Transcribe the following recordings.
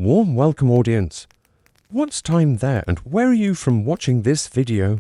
Warm welcome, audience. What's time there and where are you from watching this video?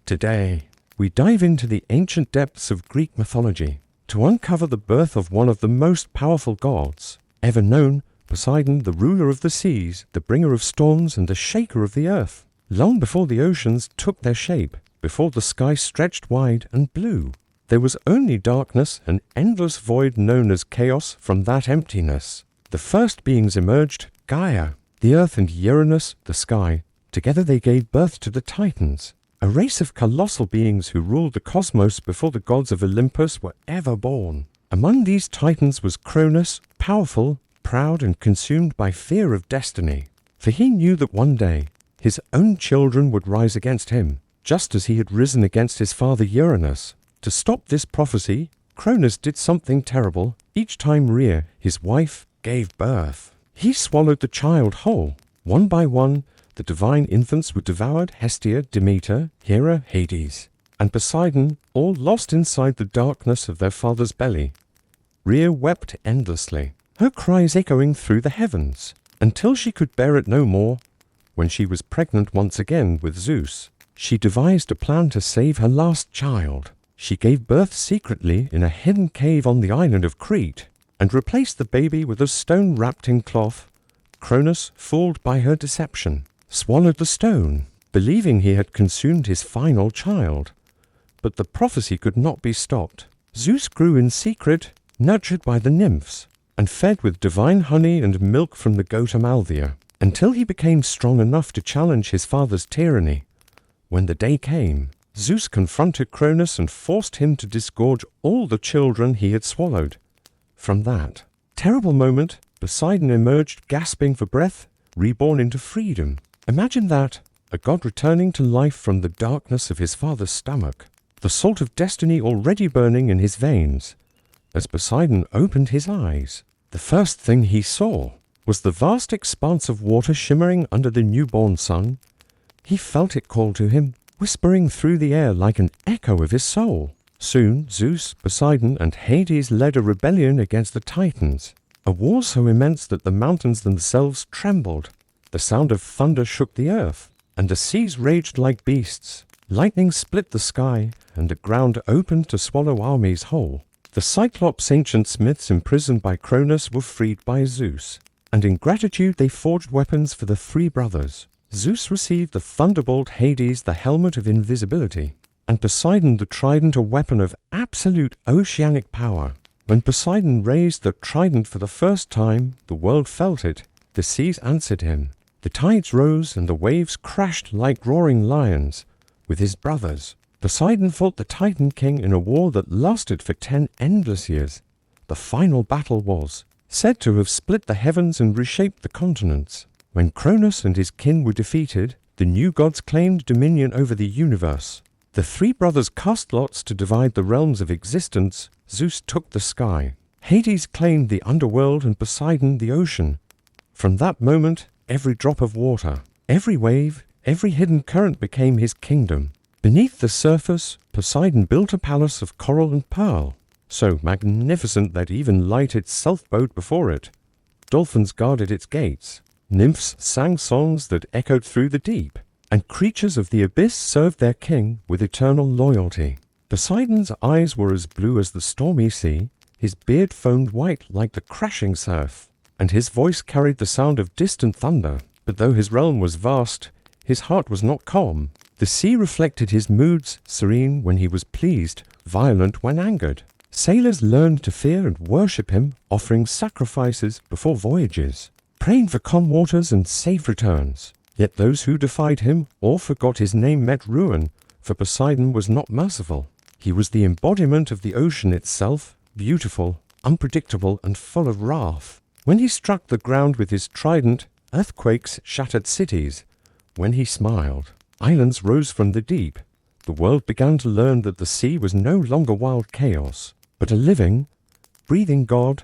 Today, we dive into the ancient depths of Greek mythology to uncover the birth of one of the most powerful gods ever known, Poseidon, the ruler of the seas, the bringer of storms and the shaker of the earth. Long before the oceans took their shape, before the sky stretched wide and blue, there was only darkness, an endless void known as chaos. From that emptiness, the first beings emerged, Gaia, the earth, and Uranus, the sky. Together they gave birth to the Titans, a race of colossal beings who ruled the cosmos before the gods of Olympus were ever born. Among these Titans was Cronus, powerful, proud, and consumed by fear of destiny, for he knew that one day his own children would rise against him, just as he had risen against his father Uranus. To stop this prophecy, Cronus did something terrible. Each time Rhea, his wife, gave birth, he swallowed the child whole. One by one, the divine infants were devoured: Hestia, Demeter, Hera, Hades, and Poseidon, all lost inside the darkness of their father's belly. Rhea wept endlessly, her cries echoing through the heavens, until she could bear it no more. When she was pregnant once again with Zeus, she devised a plan to save her last child. She gave birth secretly in a hidden cave on the island of Crete, and replaced the baby with a stone wrapped in cloth. Cronus, fooled by her deception, swallowed the stone, believing he had consumed his final child. But the prophecy could not be stopped. Zeus grew in secret, nurtured by the nymphs, and fed with divine honey and milk from the goat Amalthea, until he became strong enough to challenge his father's tyranny. When the day came, Zeus confronted Cronus and forced him to disgorge all the children he had swallowed. From that terrible moment, Poseidon emerged, gasping for breath, reborn into freedom. Imagine that, a god returning to life from the darkness of his father's stomach, the salt of destiny already burning in his veins. As Poseidon opened his eyes, the first thing he saw was the vast expanse of water shimmering under the newborn sun. He felt it call to him, whispering through the air like an echo of his soul. Soon, Zeus, Poseidon, and Hades led a rebellion against the Titans, a war so immense that the mountains themselves trembled. The sound of thunder shook the earth, and the seas raged like beasts. Lightning split the sky, and the ground opened to swallow armies whole. The Cyclops, ancient smiths imprisoned by Cronus, were freed by Zeus, and in gratitude they forged weapons for the three brothers. Zeus received the thunderbolt, Hades the helmet of invisibility, and Poseidon the trident, a weapon of absolute oceanic power. When Poseidon raised the trident for the first time, the world felt it. The seas answered him. The tides rose and the waves crashed like roaring lions. With his brothers, Poseidon fought the Titan king in a war that lasted for 10 endless years. The final battle was said to have split the heavens and reshaped the continents. When Cronus and his kin were defeated, the new gods claimed dominion over the universe. The three brothers cast lots to divide the realms of existence. Zeus took the sky, Hades claimed the underworld, and Poseidon the ocean. From that moment, every drop of water, every wave, every hidden current became his kingdom. Beneath the surface, Poseidon built a palace of coral and pearl, so magnificent that even light itself bowed before it. Dolphins guarded its gates, nymphs sang songs that echoed through the deep, and creatures of the abyss served their king with eternal loyalty. Poseidon's eyes were as blue as the stormy sea, his beard foamed white like the crashing surf, and his voice carried the sound of distant thunder. But though his realm was vast, his heart was not calm. The sea reflected his moods, serene when he was pleased, violent when angered. Sailors learned to fear and worship him, offering sacrifices before voyages, praying for calm waters and safe returns. Yet those who defied him or forgot his name met ruin, for Poseidon was not merciful. He was the embodiment of the ocean itself, beautiful, unpredictable, and full of wrath. When he struck the ground with his trident, earthquakes shattered cities. When he smiled, islands rose from the deep. The world began to learn that the sea was no longer wild chaos, but a living, breathing god,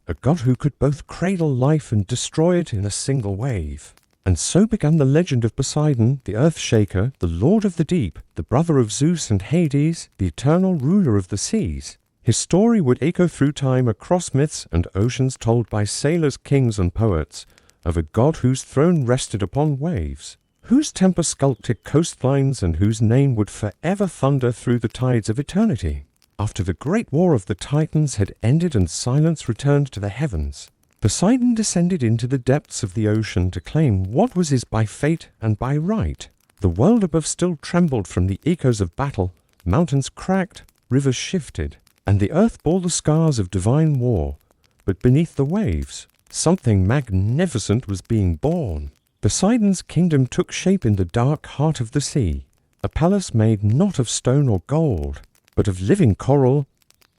a god who could both cradle life and destroy it in a single wave. And so began the legend of Poseidon, the earth shaker, the lord of the deep, the brother of Zeus and Hades, the eternal ruler of the seas. His story would echo through time across myths and oceans told by sailors, kings, and poets, of a god whose throne rested upon waves, whose temper sculpted coastlines, and whose name would forever thunder through the tides of eternity. After the great war of the Titans had ended and silence returned to the heavens, Poseidon descended into the depths of the ocean to claim what was his by fate and by right. The world above still trembled from the echoes of battle, mountains cracked, rivers shifted, and the earth bore the scars of divine war. But beneath the waves, something magnificent was being born. Poseidon's kingdom took shape in the dark heart of the sea, a palace made not of stone or gold, but of living coral,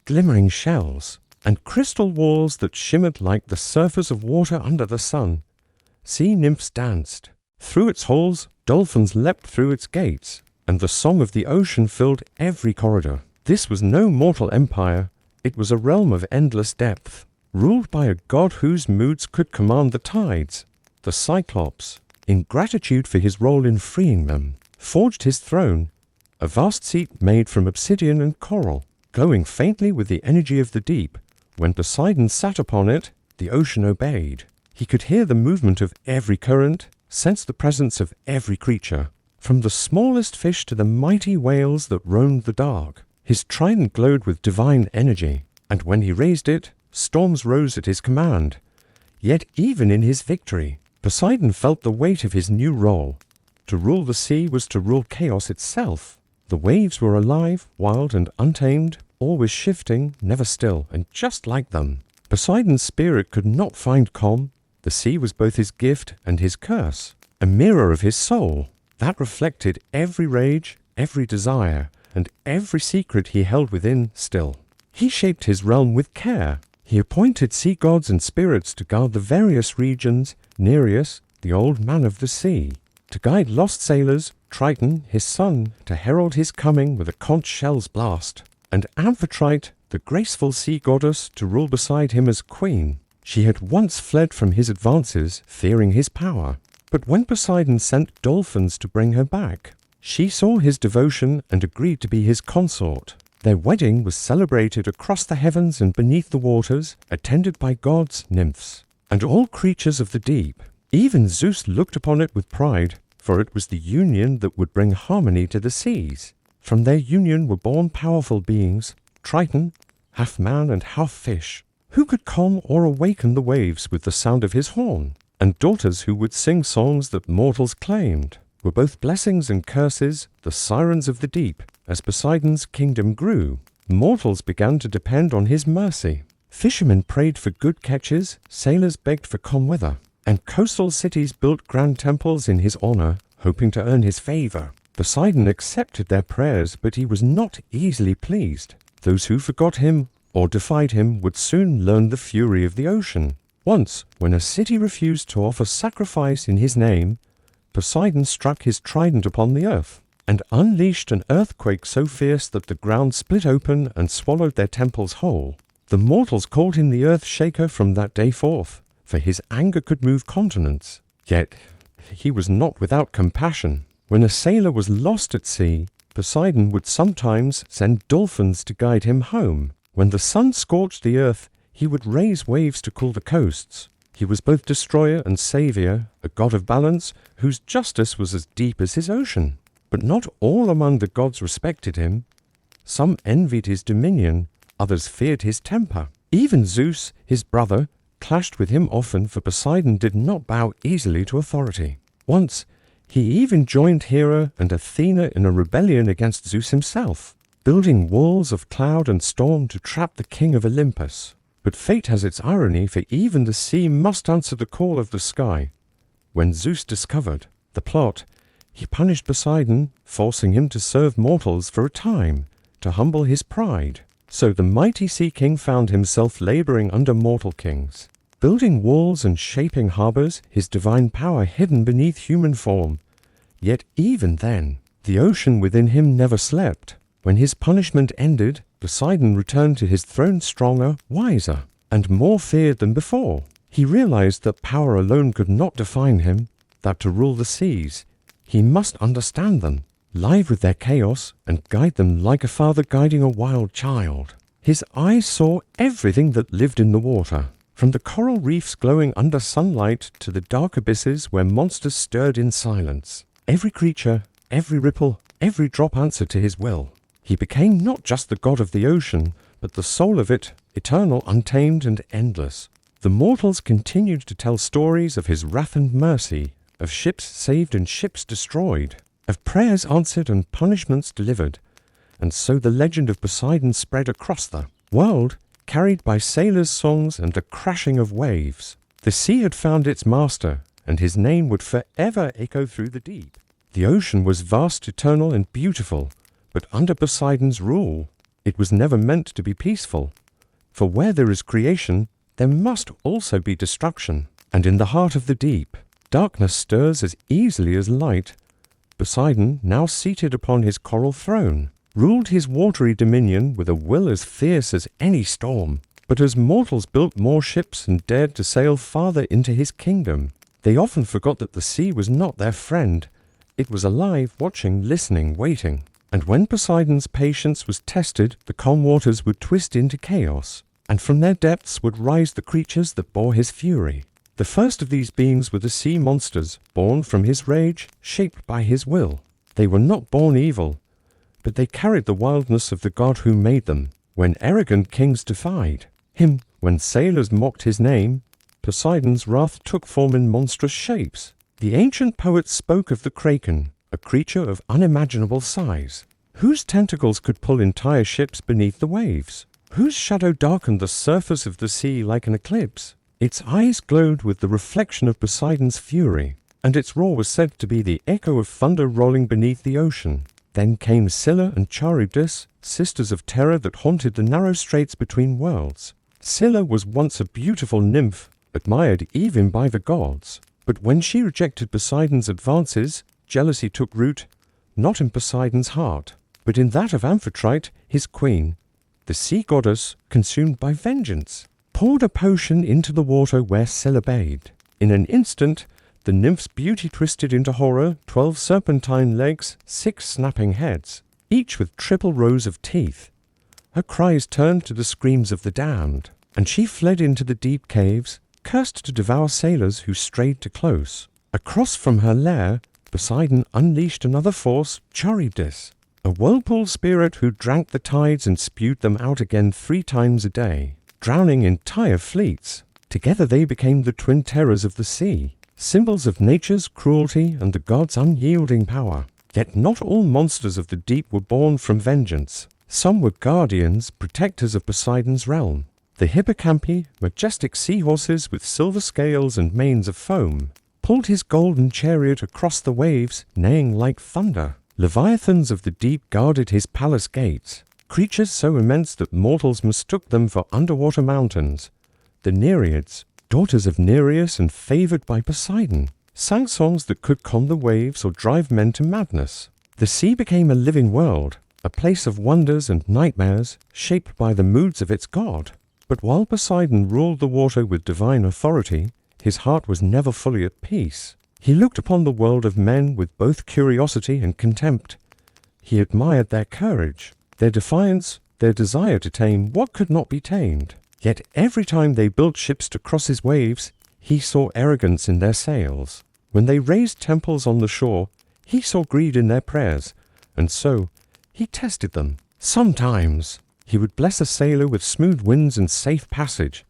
glimmering shells, and crystal walls that shimmered like the surface of water under the sun. Sea nymphs danced. Through its halls, dolphins leapt through its gates, and the song of the ocean filled every corridor. This was no mortal empire. It was a realm of endless depth, ruled by a god whose moods could command the tides. The Cyclops, in gratitude for his role in freeing them, forged his throne, a vast seat made from obsidian and coral, glowing faintly with the energy of the deep. When Poseidon sat upon it, the ocean obeyed. He could hear the movement of every current, sense the presence of every creature, from the smallest fish to the mighty whales that roamed the dark. His trident glowed with divine energy, and when he raised it, storms rose at his command. Yet even in his victory, Poseidon felt the weight of his new role. To rule the sea was to rule chaos itself. The waves were alive, wild, and untamed, always shifting, never still, and just like them. Poseidon's spirit could not find calm. The sea was both his gift and his curse, a mirror of his soul that reflected every rage, every desire, and every secret he held within still. He shaped his realm with care. He appointed sea gods and spirits to guard the various regions, Nereus, the old man of the sea, to guide lost sailors, Triton, his son, to herald his coming with a conch shell's blast, and Amphitrite, the graceful sea goddess, to rule beside him as queen. She had once fled from his advances, fearing his power. But when Poseidon sent dolphins to bring her back, she saw his devotion and agreed to be his consort. Their wedding was celebrated across the heavens and beneath the waters, attended by gods, nymphs, and all creatures of the deep. Even Zeus looked upon it with pride, for it was the union that would bring harmony to the seas. From their union were born powerful beings, Triton, half man and half fish, who could calm or awaken the waves with the sound of his horn, and daughters who would sing songs that mortals claimed. Were both blessings and curses, the sirens of the deep. As Poseidon's kingdom grew, mortals began to depend on his mercy. Fishermen prayed for good catches, sailors begged for calm weather, and coastal cities built grand temples in his honor, hoping to earn his favor. Poseidon accepted their prayers, but he was not easily pleased. Those who forgot him or defied him would soon learn the fury of the ocean. Once, when a city refused to offer sacrifice in his name, Poseidon struck his trident upon the earth, and unleashed an earthquake so fierce that the ground split open and swallowed their temples whole. The mortals called him the Earth Shaker from that day forth, for his anger could move continents. Yet he was not without compassion. When a sailor was lost at sea, Poseidon would sometimes send dolphins to guide him home. When the sun scorched the earth, he would raise waves to cool the coasts. He was both destroyer and savior, a god of balance, whose justice was as deep as his ocean. But not all among the gods respected him. Some envied his dominion, others feared his temper. Even Zeus, his brother, clashed with him often, for Poseidon did not bow easily to authority. Once, he even joined Hera and Athena in a rebellion against Zeus himself, building walls of cloud and storm to trap the king of Olympus. But fate has its irony, for even the sea must answer the call of the sky. When Zeus discovered the plot, he punished Poseidon, forcing him to serve mortals for a time, to humble his pride. So the mighty sea king found himself laboring under mortal kings, building walls and shaping harbors, his divine power hidden beneath human form. Yet even then, the ocean within him never slept. When his punishment ended, Poseidon returned to his throne stronger, wiser, and more feared than before. He realized that power alone could not define him, that to rule the seas, he must understand them, live with their chaos, and guide them like a father guiding a wild child. His eyes saw everything that lived in the water, From the coral reefs glowing under sunlight to the dark abysses where monsters stirred in silence. Every creature, every ripple, every drop answered to his will. He became not just the god of the ocean, but the soul of it, eternal, untamed, and endless. The mortals continued to tell stories of his wrath and mercy, of ships saved and ships destroyed, of prayers answered and punishments delivered. And so the legend of Poseidon spread across the world, carried by sailors' songs and the crashing of waves. The sea had found its master, and his name would forever echo through the deep. The ocean was vast, eternal, and beautiful, but under Poseidon's rule, it was never meant to be peaceful. For where there is creation, there must also be destruction. And in the heart of the deep, darkness stirs as easily as light. Poseidon, now seated upon his coral throne, ruled his watery dominion with a will as fierce as any storm. But as mortals built more ships and dared to sail farther into his kingdom, they often forgot that the sea was not their friend. It was alive, watching, listening, waiting. And when Poseidon's patience was tested, the calm waters would twist into chaos, and from their depths would rise the creatures that bore his fury. The first of these beings were the sea monsters, born from his rage, shaped by his will. They were not born evil, but they carried the wildness of the god who made them. When arrogant kings defied him, when sailors mocked his name, Poseidon's wrath took form in monstrous shapes. The ancient poets spoke of the kraken, a creature of unimaginable size, whose tentacles could pull entire ships beneath the waves, whose shadow darkened the surface of the sea like an eclipse. Its eyes glowed with the reflection of Poseidon's fury, and its roar was said to be the echo of thunder rolling beneath the ocean. Then came Scylla and Charybdis, sisters of terror that haunted the narrow straits between worlds. Scylla was once a beautiful nymph, admired even by the gods. But when she rejected Poseidon's advances, jealousy took root, not in Poseidon's heart, but in that of Amphitrite, his queen. The sea goddess, consumed by vengeance, poured a potion into the water where Scylla bathed. In an instant, the nymph's beauty twisted into horror, 12 serpentine legs, 6 snapping heads, each with triple rows of teeth. Her cries turned to the screams of the damned, and she fled into the deep caves, cursed to devour sailors who strayed too close. Across from her lair, Poseidon unleashed another force, Charybdis, a whirlpool spirit who drank the tides and spewed them out again 3 times a day, drowning entire fleets. Together they became the twin terrors of the sea, symbols of nature's cruelty and the gods' unyielding power. Yet not all monsters of the deep were born from vengeance. Some were guardians, protectors of Poseidon's realm. The hippocampi, majestic seahorses with silver scales and manes of foam, pulled his golden chariot across the waves, neighing like thunder. Leviathans of the deep guarded his palace gates, creatures so immense that mortals mistook them for underwater mountains. The Nereids, daughters of Nereus and favored by Poseidon, sang songs that could calm the waves or drive men to madness. The sea became a living world, a place of wonders and nightmares, shaped by the moods of its god. But while Poseidon ruled the water with divine authority, his heart was never fully at peace. He looked upon the world of men with both curiosity and contempt. He admired their courage, their defiance, their desire to tame what could not be tamed. Yet every time they built ships to cross his waves, he saw arrogance in their sails. When they raised temples on the shore, he saw greed in their prayers, and so he tested them. Sometimes he would bless a sailor with smooth winds and safe passage.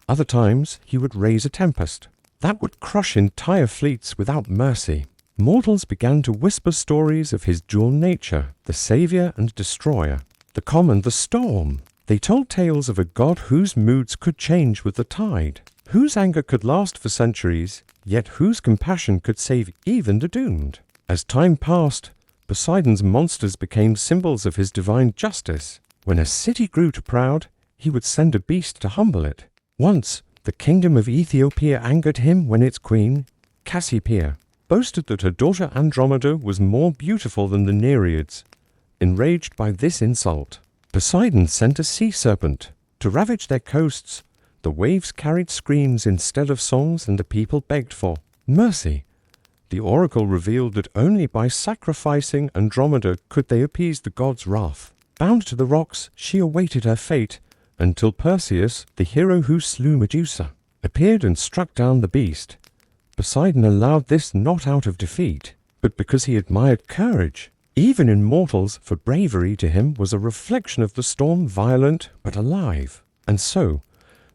Other times he would raise a tempest that would crush entire fleets without mercy. Mortals began to whisper stories of his dual nature, the savior and destroyer, the calm and the storm. They told tales of a god whose moods could change with the tide, whose anger could last for centuries, yet whose compassion could save even the doomed. As time passed, Poseidon's monsters became symbols of his divine justice. When a city grew too proud, he would send a beast to humble it. Once, the kingdom of Ethiopia angered him when its queen, Cassiopeia, boasted that her daughter Andromeda was more beautiful than the Nereids. Enraged by this insult, Poseidon sent a sea serpent to ravage their coasts. The waves carried screams instead of songs, and the people begged for mercy. The oracle revealed that only by sacrificing Andromeda could they appease the god's wrath. Bound to the rocks, she awaited her fate, until Perseus, the hero who slew Medusa, appeared and struck down the beast. Poseidon allowed this not out of defeat, but because he admired courage. Even in mortals, for bravery to him was a reflection of the storm, violent but alive. And so,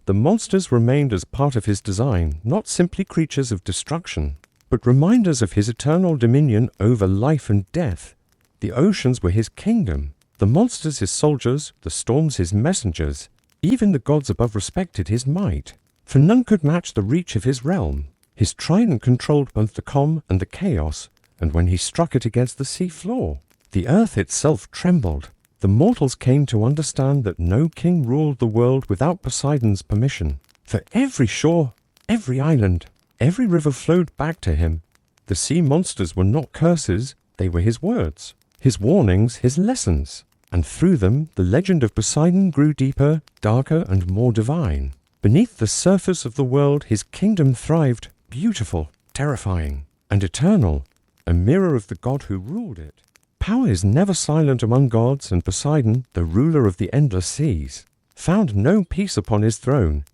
the monsters remained as part of his design, not simply creatures of destruction, but reminders of his eternal dominion over life and death. The oceans were his kingdom, the monsters his soldiers, the storms his messengers. Even the gods above respected his might, for none could match the reach of his realm. His trident controlled both the calm and the chaos, and when he struck it against the sea floor, the earth itself trembled. The mortals came to understand that no king ruled the world without Poseidon's permission. For every shore, every island, every river flowed back to him. The sea monsters were not curses, they were his words, his warnings, his lessons. And through them, the legend of Poseidon grew deeper, darker, and more divine. Beneath the surface of the world, his kingdom thrived, beautiful, terrifying, and eternal, a mirror of the god who ruled it. Power is never silent among gods, and Poseidon, the ruler of the endless seas, found no peace upon his throne.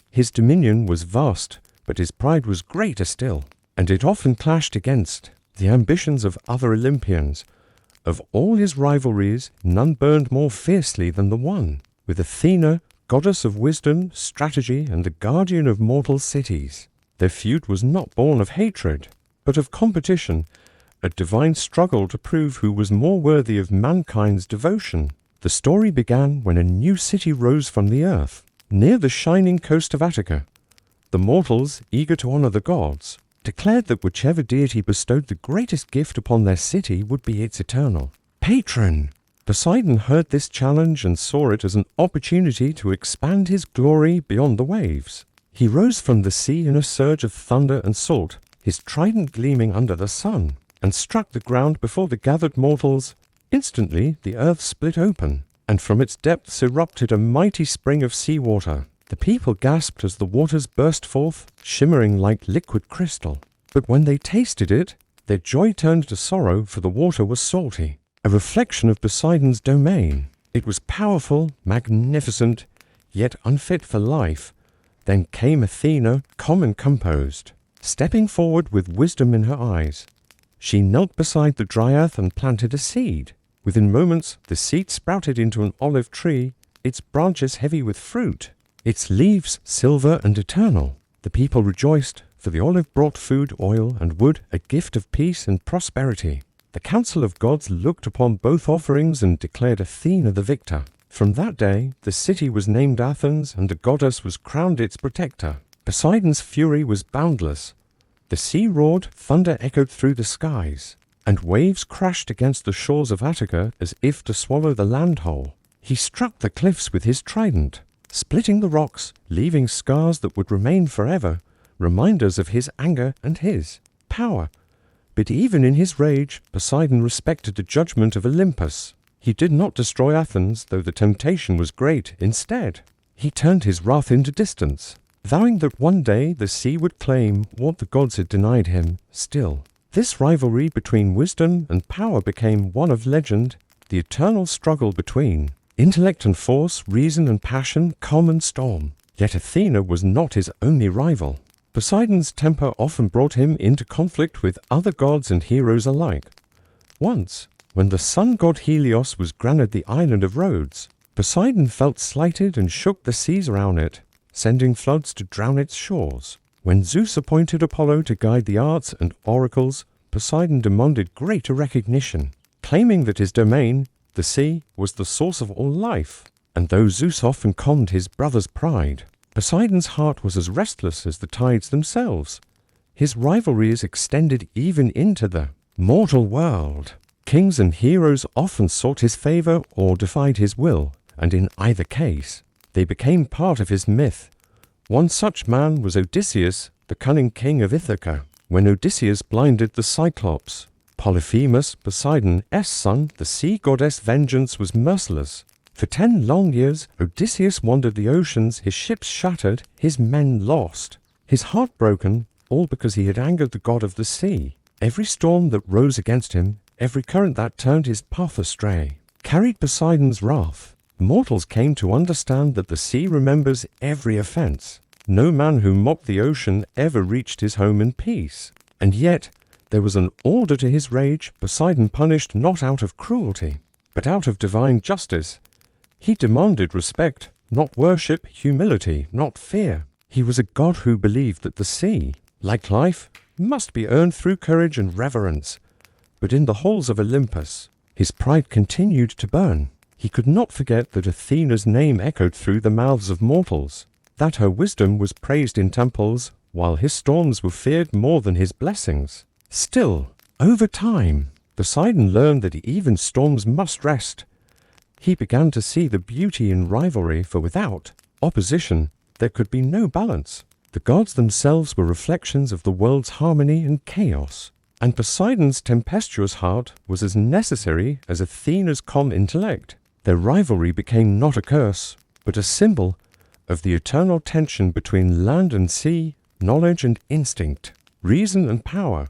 His dominion was vast, but his pride was greater still, and it often clashed against the ambitions of other Olympians. Of all his rivalries, none burned more fiercely than the one with Athena, goddess of wisdom, strategy, and the guardian of mortal cities. Their feud was not born of hatred, but of competition, a divine struggle to prove who was more worthy of mankind's devotion. The story began when a new city rose from the earth, near the shining coast of Attica. The mortals, eager to honor the gods, declared that whichever deity bestowed the greatest gift upon their city would be its eternal patron. Poseidon heard this challenge and saw it as an opportunity to expand his glory beyond the waves. He rose from the sea in a surge of thunder and salt, his trident gleaming under the sun, and struck the ground before the gathered mortals. Instantly the earth split open, and from its depths erupted a mighty spring of seawater. The people gasped as the waters burst forth, shimmering like liquid crystal. But when they tasted it, their joy turned to sorrow, for the water was salty, a reflection of Poseidon's domain. It was powerful, magnificent, yet unfit for life. Then came Athena, calm and composed, stepping forward with wisdom in her eyes. She knelt beside the dryad and planted a seed. Within moments, the seed sprouted into an olive tree, its branches heavy with fruit, its leaves silver and eternal. The people rejoiced, for the olive brought food, oil, and wood, a gift of peace and prosperity. The council of gods looked upon both offerings and declared Athena the victor. From that day, the city was named Athens, and the goddess was crowned its protector. Poseidon's fury was boundless. The sea roared, thunder echoed through the skies, and waves crashed against the shores of Attica as if to swallow the land whole. He struck the cliffs with his trident, splitting the rocks, leaving scars that would remain forever, reminders of his anger and his power. But even in his rage, Poseidon respected the judgment of Olympus. He did not destroy Athens, though the temptation was great. Instead, he turned his wrath into distance, vowing that one day the sea would claim what the gods had denied him. Still, this rivalry between wisdom and power became one of legend, the eternal struggle between intellect and force, reason and passion, calm and storm. Yet Athena was not his only rival. Poseidon's temper often brought him into conflict with other gods and heroes alike. Once, when the sun god Helios was granted the island of Rhodes, Poseidon felt slighted and shook the seas around it, sending floods to drown its shores. When Zeus appointed Apollo to guide the arts and oracles, Poseidon demanded greater recognition, claiming that his domain, the sea, was the source of all life. And though Zeus often calmed his brother's pride, Poseidon's heart was as restless as the tides themselves. His rivalries extended even into the mortal world. Kings and heroes often sought his favor or defied his will, and in either case, they became part of his myth. One such man was Odysseus, the cunning king of Ithaca. When Odysseus blinded the Cyclops, Polyphemus, Poseidon's son, the sea goddess Vengeance, was merciless. For 10 long years, Odysseus wandered the oceans, his ships shattered, his men lost, his heart broken, all because he had angered the god of the sea. Every storm that rose against him, every current that turned his path astray, carried Poseidon's wrath. mortals came to understand that the sea remembers every offense. No man who mocked the ocean ever reached his home in peace. And yet, there was an order to his rage. Poseidon punished not out of cruelty, but out of divine justice. He demanded respect, not worship, humility, not fear. He was a god who believed that the sea, like life, must be earned through courage and reverence. But in the halls of Olympus, his pride continued to burn. He could not forget that Athena's name echoed through the mouths of mortals, that her wisdom was praised in temples, while his storms were feared more than his blessings. Still, over time, Poseidon learned that even storms must rest. He began to see the beauty in rivalry, for without opposition, there could be no balance. The gods themselves were reflections of the world's harmony and chaos, and Poseidon's tempestuous heart was as necessary as Athena's calm intellect. Their rivalry became not a curse, but a symbol of the eternal tension between land and sea, knowledge and instinct, reason and power.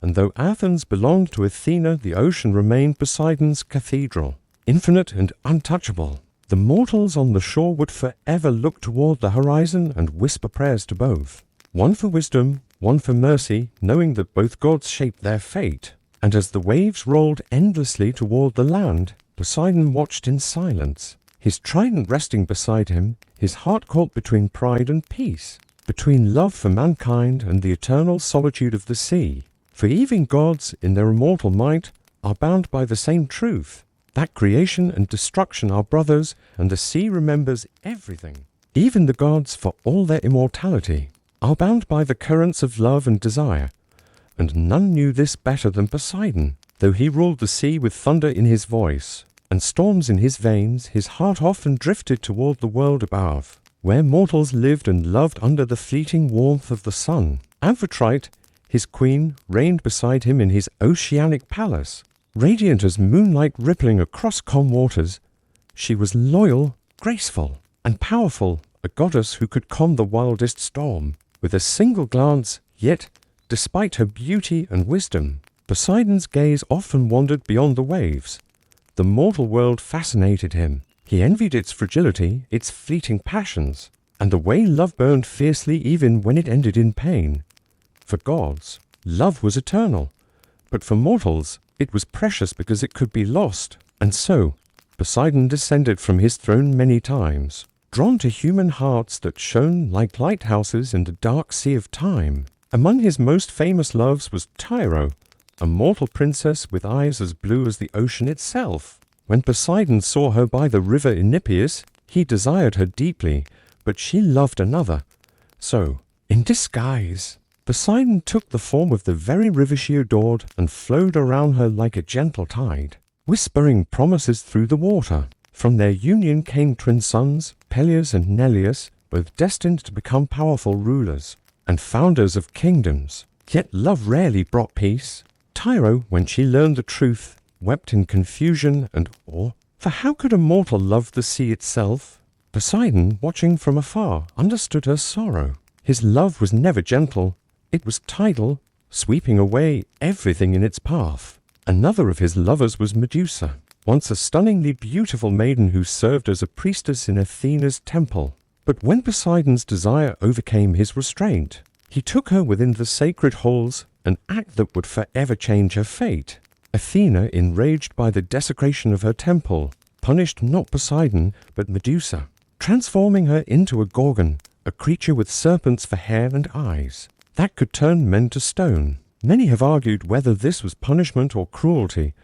And though Athens belonged to Athena, the ocean remained Poseidon's cathedral, infinite and untouchable. The mortals on the shore would forever look toward the horizon and whisper prayers to both, one for wisdom, one for mercy, knowing that both gods shaped their fate. And as the waves rolled endlessly toward the land, Poseidon watched in silence, his trident resting beside him, his heart caught between pride and peace, between love for mankind and the eternal solitude of the sea. For even gods, in their immortal might, are bound by the same truth, that creation and destruction are brothers, and the sea remembers everything. Even the gods, for all their immortality, are bound by the currents of love and desire, and none knew this better than Poseidon. Though he ruled the sea with thunder in his voice, and storms in his veins, his heart often drifted toward the world above, where mortals lived and loved under the fleeting warmth of the sun. Amphitrite, his queen, reigned beside him in his oceanic palace. Radiant as moonlight rippling across calm waters, she was loyal, graceful, and powerful, a goddess who could calm the wildest storm. With a single glance, yet, despite her beauty and wisdom, Poseidon's gaze often wandered beyond the waves. The mortal world fascinated him. He envied its fragility, its fleeting passions, and the way love burned fiercely even when it ended in pain. For gods, love was eternal, but for mortals, it was precious because it could be lost. And so, Poseidon descended from his throne many times, drawn to human hearts that shone like lighthouses in the dark sea of time. Among his most famous loves was Tyro, a mortal princess with eyes as blue as the ocean itself. When Poseidon saw her by the river Enipeus, he desired her deeply, but she loved another. So, in disguise, Poseidon took the form of the very river she adored and flowed around her like a gentle tide, whispering promises through the water. From their union came twin sons, Peleus and Neleus, both destined to become powerful rulers and founders of kingdoms. Yet love rarely brought peace. Tyro, when she learned the truth, wept in confusion and awe. For how could a mortal love the sea itself? Poseidon, watching from afar, understood her sorrow. His love was never gentle. It was tidal, sweeping away everything in its path. Another of his lovers was Medusa, once a stunningly beautiful maiden who served as a priestess in Athena's temple. But when Poseidon's desire overcame his restraint, he took her within the sacred halls, an act that would forever change her fate. Athena, enraged by the desecration of her temple, punished not Poseidon, but Medusa, transforming her into a gorgon, a creature with serpents for hair and eyes, that could turn men to stone. Many have argued whether this was punishment or cruelty,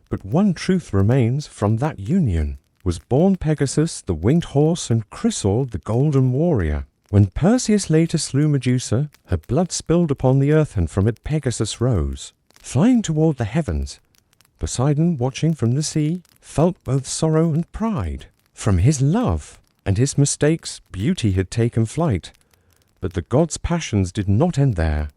but one truth remains: from that union was born Pegasus, the winged horse, and Chrysaor, the golden warrior. When Perseus later slew Medusa, her blood spilled upon the earth, and from it Pegasus rose, flying toward the heavens. Poseidon, watching from the sea, felt both sorrow and pride. From his love and his mistakes, beauty had taken flight. But the god's passions did not end there.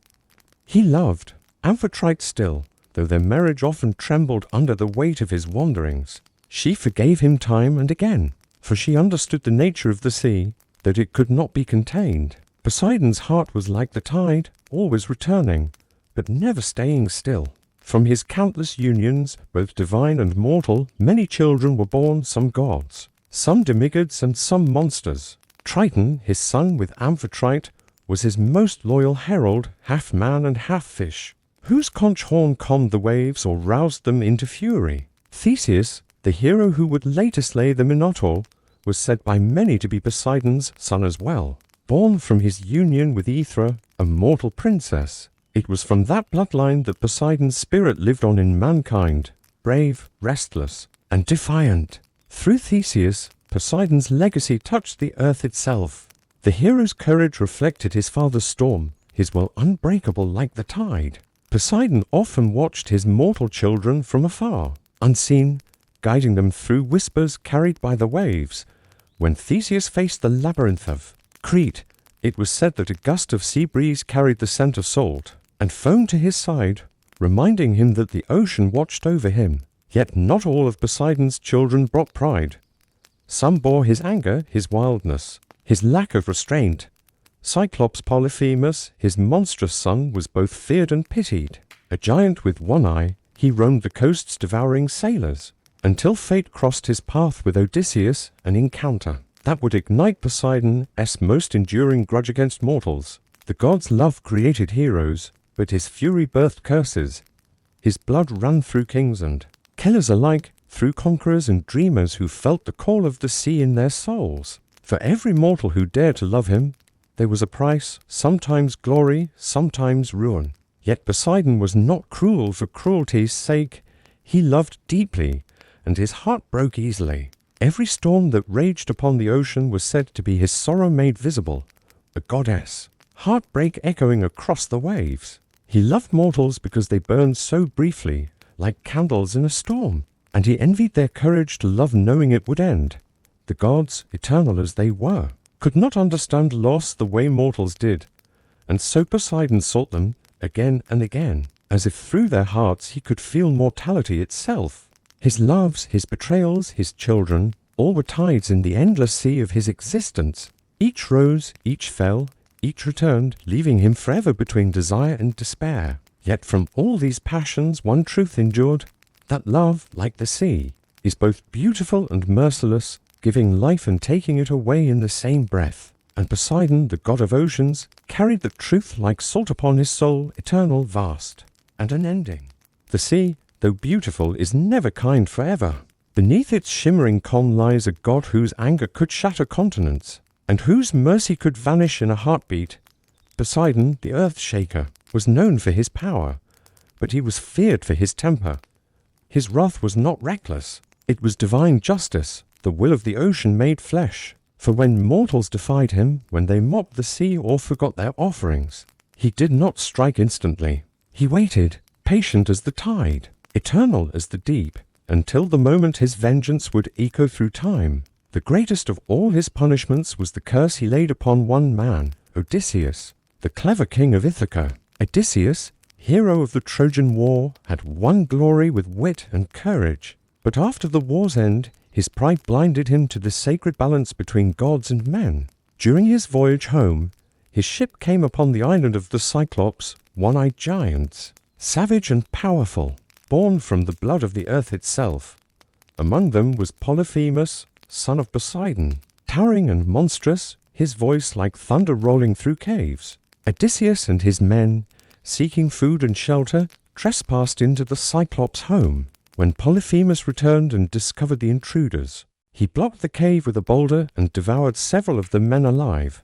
He loved Amphitrite still, though their marriage often trembled under the weight of his wanderings. She forgave him time and again, for she understood the nature of the sea, that it could not be contained. Poseidon's heart was like the tide, always returning, but never staying still. From his countless unions, both divine and mortal, many children were born, some gods, some demigods and some monsters. Triton, his son with Amphitrite, was his most loyal herald, half man and half fish, whose conch horn calmed the waves or roused them into fury. Theseus, the hero who would later slay the Minotaur, was said by many to be Poseidon's son as well, born from his union with Aethra, a mortal princess. It was from that bloodline that Poseidon's spirit lived on in mankind, brave, restless, and defiant. Through Theseus, Poseidon's legacy touched the earth itself. The hero's courage reflected his father's storm, his will unbreakable like the tide. Poseidon often watched his mortal children from afar, unseen, guiding them through whispers carried by the waves. When Theseus faced the labyrinth of Crete, it was said that a gust of sea breeze carried the scent of salt, and foam to his side, reminding him that the ocean watched over him. Yet not all of Poseidon's children brought pride. Some bore his anger, his wildness, his lack of restraint. Cyclops Polyphemus, his monstrous son, was both feared and pitied. A giant with one eye, he roamed the coasts devouring sailors, until fate crossed his path with Odysseus, an encounter that would ignite Poseidon's most enduring grudge against mortals. The gods' love created heroes, but his fury birthed curses. His blood ran through kings and killers alike, through conquerors and dreamers who felt the call of the sea in their souls. For every mortal who dared to love him, there was a price, sometimes glory, sometimes ruin. Yet Poseidon was not cruel for cruelty's sake. He loved deeply, and his heart broke easily. Every storm that raged upon the ocean was said to be his sorrow made visible, a goddess, heartbreak echoing across the waves. He loved mortals because they burned so briefly, like candles in a storm, and he envied their courage to love knowing it would end. The gods, eternal as they were, could not understand loss the way mortals did, and so Poseidon sought them again and again, as if through their hearts he could feel mortality itself. His loves, his betrayals, his children, all were tides in the endless sea of his existence. Each rose, each fell, each returned, leaving him forever between desire and despair. Yet from all these passions one truth endured, that love, like the sea, is both beautiful and merciless, giving life and taking it away in the same breath. And Poseidon, the god of oceans, carried the truth like salt upon his soul, eternal, vast, and unending. The sea, though beautiful, is never kind forever. Beneath its shimmering calm lies a god whose anger could shatter continents, and whose mercy could vanish in a heartbeat. Poseidon, the earth shaker, was known for his power, but he was feared for his temper. His wrath was not reckless. It was divine justice, the will of the ocean made flesh. For when mortals defied him, when they mocked the sea or forgot their offerings, he did not strike instantly. He waited, patient as the tide, eternal as the deep, until the moment his vengeance would echo through time. The greatest of all his punishments was the curse he laid upon one man, Odysseus, the clever king of Ithaca. Odysseus, hero of the Trojan War, had won glory with wit and courage, but after the war's end, his pride blinded him to the sacred balance between gods and men. During his voyage home, his ship came upon the island of the Cyclops, one-eyed giants, savage and powerful, born from the blood of the earth itself. Among them was Polyphemus, son of Poseidon, towering and monstrous, his voice like thunder rolling through caves. Odysseus and his men, seeking food and shelter, trespassed into the Cyclops' home. When Polyphemus returned and discovered the intruders, he blocked the cave with a boulder and devoured several of the men alive.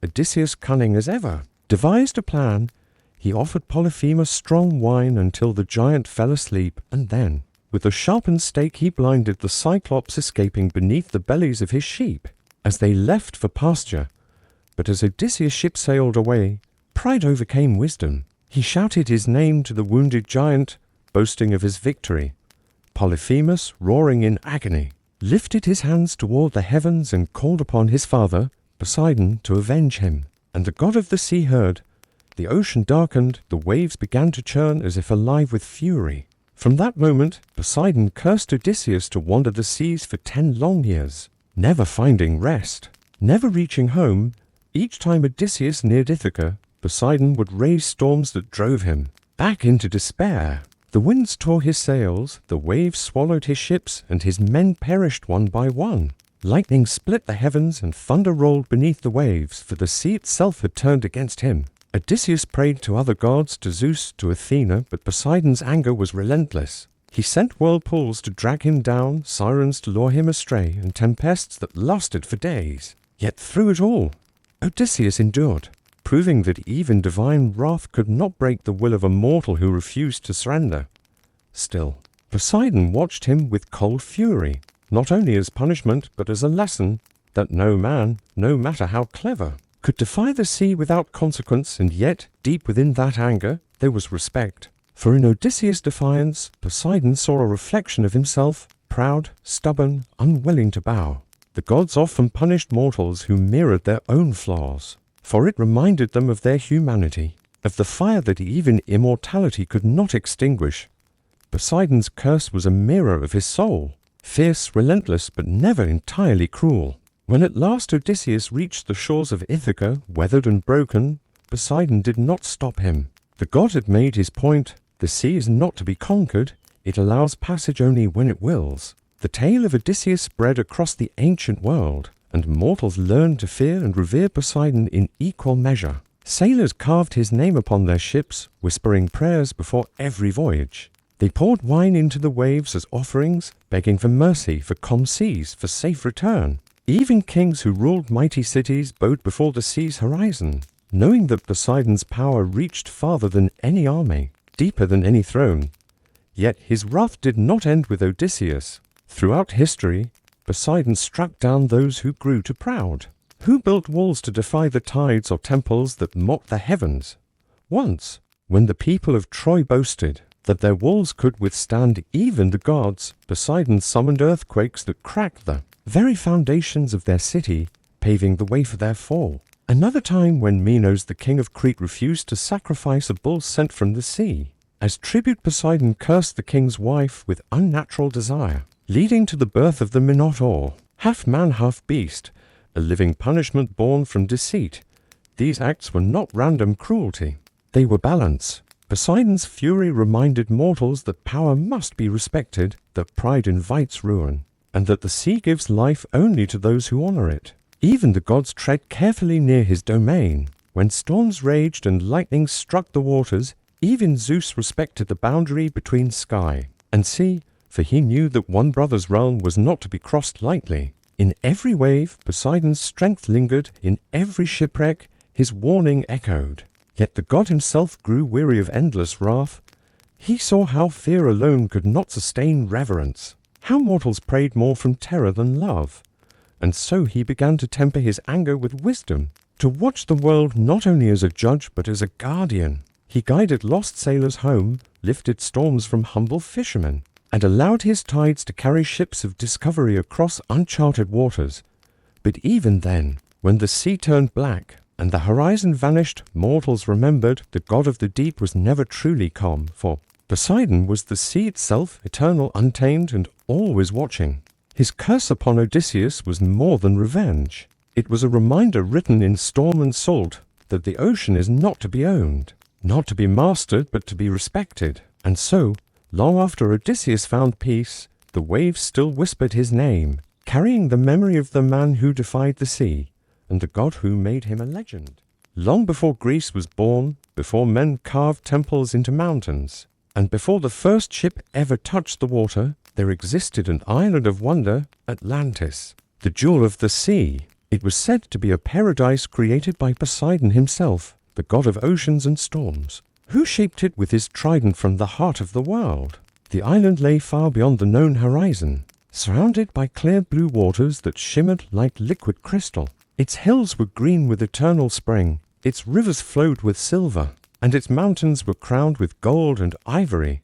Odysseus, cunning as ever, devised a plan. He offered Polyphemus strong wine until the giant fell asleep, and then, with a sharpened stake, he blinded the Cyclops, escaping beneath the bellies of his sheep as they left for pasture. But as Odysseus' ship sailed away, pride overcame wisdom. He shouted his name to the wounded giant, boasting of his victory. Polyphemus, roaring in agony, lifted his hands toward the heavens and called upon his father, Poseidon, to avenge him. And the god of the sea heard. The ocean darkened, the waves began to churn as if alive with fury. From that moment, Poseidon cursed Odysseus to wander the seas for 10 long years, never finding rest, never reaching home. Each time Odysseus neared Ithaca, Poseidon would raise storms that drove him back into despair. The winds tore his sails, the waves swallowed his ships, and his men perished one by one. Lightning split the heavens and thunder rolled beneath the waves, for the sea itself had turned against him. Odysseus prayed to other gods, to Zeus, to Athena, but Poseidon's anger was relentless. He sent whirlpools to drag him down, sirens to lure him astray, and tempests that lasted for days. Yet through it all, Odysseus endured, proving that even divine wrath could not break the will of a mortal who refused to surrender. Still, Poseidon watched him with cold fury, not only as punishment but as a lesson that no man, no matter how clever, could defy the sea without consequence, and yet, deep within that anger, there was respect. For in Odysseus' defiance, Poseidon saw a reflection of himself, proud, stubborn, unwilling to bow. The gods often punished mortals who mirrored their own flaws, for it reminded them of their humanity, of the fire that even immortality could not extinguish. Poseidon's curse was a mirror of his soul, fierce, relentless, but never entirely cruel. When at last Odysseus reached the shores of Ithaca, weathered and broken, Poseidon did not stop him. The god had made his point. The sea is not to be conquered. It allows passage only when it wills. The tale of Odysseus spread across the ancient world, and mortals learned to fear and revere Poseidon in equal measure. Sailors carved his name upon their ships, whispering prayers before every voyage. They poured wine into the waves as offerings, begging for mercy, for calm seas, for safe return. Even kings who ruled mighty cities bowed before the sea's horizon, knowing that Poseidon's power reached farther than any army, deeper than any throne. Yet his wrath did not end with Odysseus. Throughout history, Poseidon struck down those who grew too proud, who built walls to defy the tides or temples that mocked the heavens. Once, when the people of Troy boasted that their walls could withstand even the gods, Poseidon summoned earthquakes that cracked the very foundations of their city, paving the way for their fall. Another time when Minos, the king of Crete, refused to sacrifice a bull sent from the sea. As tribute, Poseidon cursed the king's wife with unnatural desire, leading to the birth of the Minotaur, half man, half beast, a living punishment born from deceit. These acts were not random cruelty. They were balance. Poseidon's fury reminded mortals that power must be respected, that pride invites ruin, and that the sea gives life only to those who honor it. Even the gods tread carefully near his domain. When storms raged and lightning struck the waters, even Zeus respected the boundary between sky and sea, for he knew that one brother's realm was not to be crossed lightly. In every wave, Poseidon's strength lingered. In every shipwreck, his warning echoed. Yet the god himself grew weary of endless wrath. He saw how fear alone could not sustain reverence, how mortals prayed more from terror than love. And so he began to temper his anger with wisdom, to watch the world not only as a judge but as a guardian. He guided lost sailors home, lifted storms from humble fishermen, and allowed his tides to carry ships of discovery across uncharted waters. But even then, when the sea turned black and the horizon vanished, mortals remembered the god of the deep was never truly calm, for Poseidon was the sea itself, eternal, untamed, and always watching. His curse upon Odysseus was more than revenge. It was a reminder written in storm and salt that the ocean is not to be owned, not to be mastered, but to be respected. And so, long after Odysseus found peace, the waves still whispered his name, carrying the memory of the man who defied the sea, and the god who made him a legend. Long before Greece was born, before men carved temples into mountains, and before the first ship ever touched the water, there existed an island of wonder, Atlantis, the jewel of the sea. It was said to be a paradise created by Poseidon himself, the god of oceans and storms, who shaped it with his trident from the heart of the world. The island lay far beyond the known horizon, surrounded by clear blue waters that shimmered like liquid crystal. Its hills were green with eternal spring, its rivers flowed with silver, and its mountains were crowned with gold and ivory.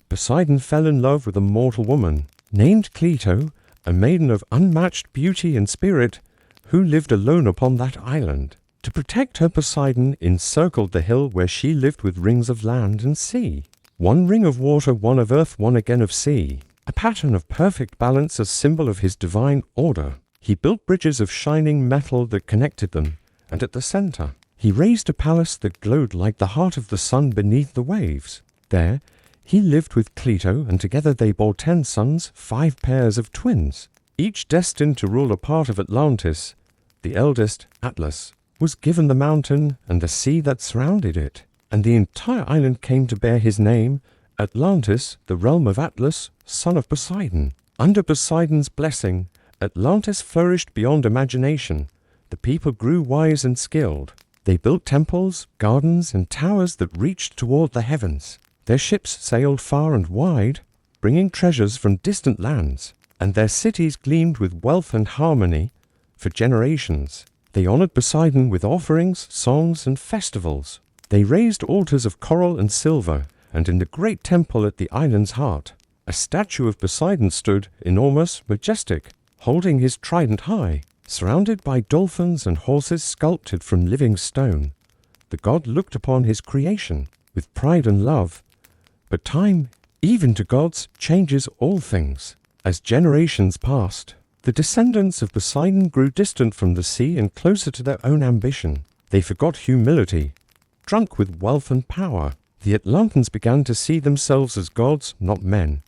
Poseidon fell in love with a mortal woman, named Cleito, a maiden of unmatched beauty and spirit, who lived alone upon that island. To protect her, Poseidon encircled the hill where she lived with rings of land and sea. One ring of water, one of earth, one again of sea. A pattern of perfect balance, a symbol of his divine order. He built bridges of shining metal that connected them, and at the center, he raised a palace that glowed like the heart of the sun beneath the waves. There, he lived with Cleito, and together they bore 10 sons, 5 pairs of twins. each destined to rule a part of Atlantis. The eldest, Atlas, was given the mountain and the sea that surrounded it, and the entire island came to bear his name, Atlantis, the realm of Atlas, son of Poseidon. Under Poseidon's blessing, Atlantis flourished beyond imagination. The people grew wise and skilled. They built temples, gardens, and towers that reached toward the heavens. Their ships sailed far and wide, bringing treasures from distant lands, and their cities gleamed with wealth and harmony. For generations, they honored Poseidon with offerings, songs, and festivals. They raised altars of coral and silver, and in the great temple at the island's heart, a statue of Poseidon stood, enormous, majestic, holding his trident high, surrounded by dolphins and horses sculpted from living stone. The god looked upon his creation with pride and love. But time, even to gods, changes all things. As generations passed, the descendants of Poseidon grew distant from the sea and closer to their own ambition. They forgot humility. Drunk with wealth and power, the Atlantans began to see themselves as gods, not men.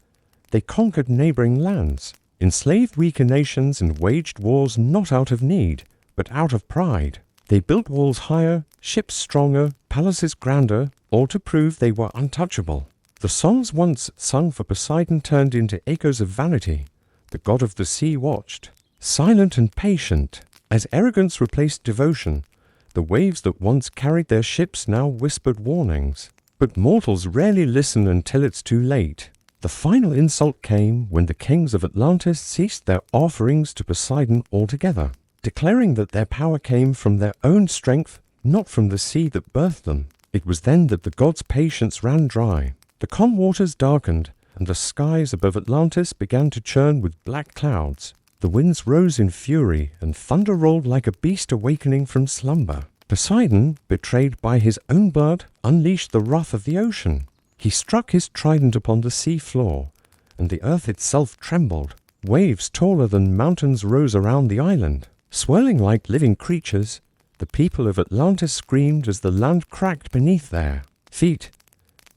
They conquered neighboring lands, enslaved weaker nations, and waged wars not out of need, but out of pride. They built walls higher, ships stronger, palaces grander, all to prove they were untouchable. The songs once sung for Poseidon turned into echoes of vanity. The god of the sea watched, silent and patient. As arrogance replaced devotion, the waves that once carried their ships now whispered warnings. But mortals rarely listen until it's too late. The final insult came when the kings of Atlantis ceased their offerings to Poseidon altogether, declaring that their power came from their own strength, not from the sea that birthed them. It was then that the god's patience ran dry. The calm waters darkened, and the skies above Atlantis began to churn with black clouds. The winds rose in fury, and thunder rolled like a beast awakening from slumber. Poseidon, betrayed by his own blood, unleashed the wrath of the ocean. He struck his trident upon the sea floor, and the earth itself trembled. Waves taller than mountains rose around the island. Swirling like living creatures, the people of Atlantis screamed as the land cracked beneath their feet.